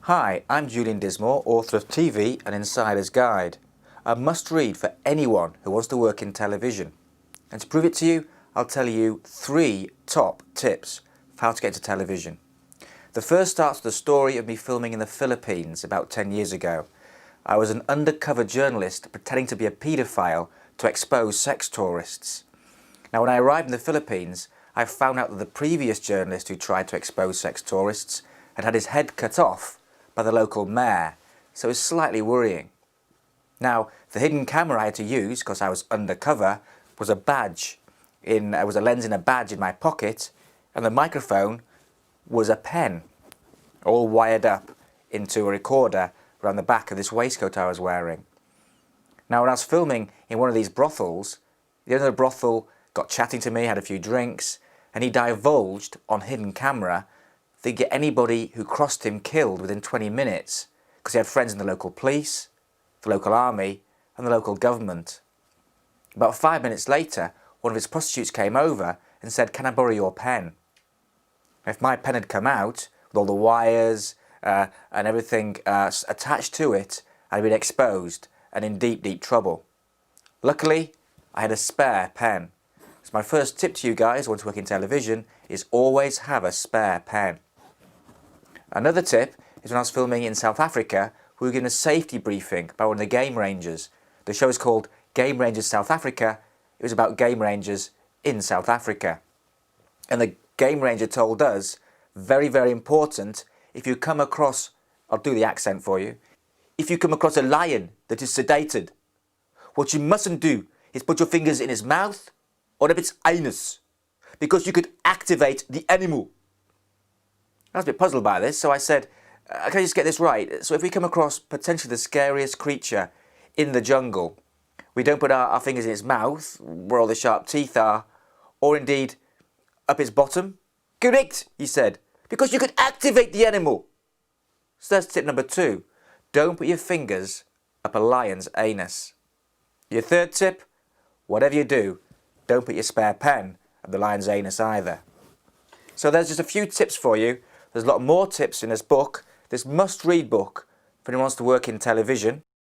Hi, I'm Julian Dismore, author of TV and Insider's Guide. A must-read for anyone who wants to work in television. And to prove it to you, I'll tell you 3 top tips for how to get into television. The first starts with the story of me filming in the Philippines about 10 years ago. I was an undercover journalist pretending to be a paedophile to expose sex tourists. Now, when I arrived in the Philippines, I found out that the previous journalist who tried to expose sex tourists had had his head cut off by the local mayor, so it was slightly worrying. Now, the hidden camera I had to use, because I was undercover, was a badge. It was a lens in a badge in my pocket, and the microphone was a pen, all wired up into a recorder around the back of this waistcoat I was wearing. Now, when I was filming in one of these brothels, the owner of the brothel got chatting to me, had a few drinks, and he divulged on hidden camera that he'd get anybody who crossed him killed within 20 minutes because he had friends in the local police, the local army, and the local government. About 5 minutes later, one of his prostitutes came over and said, "Can I borrow your pen?" If my pen had come out with all the wires and everything attached to it, I'd been exposed and in deep, deep trouble. Luckily, I had a spare pen. So my first tip to you guys who want to work in television is always have a spare pen. Another tip is when I was filming in South Africa, we were given a safety briefing by one of the game rangers. The show is called Game Rangers South Africa. It was about game rangers in South Africa. And the game ranger told us, very, very important, if you come across, I'll do the accent for you, if you come across a lion that is sedated, what you mustn't do is put your fingers in its mouth or up its anus, because you could activate the animal. I was a bit puzzled by this, so I said, can I just get this right? So if we come across potentially the scariest creature in the jungle, we don't put our fingers in its mouth, where all the sharp teeth are, or indeed up its bottom? Correct, he said, because you could activate the animal. So that's tip number 2. Don't put your fingers up a lion's anus. Your third tip, whatever you do, don't put your spare pen up the lion's anus either. So there's just a few tips for you. There's a lot more tips in this book, this must-read book, if anyone wants to work in television.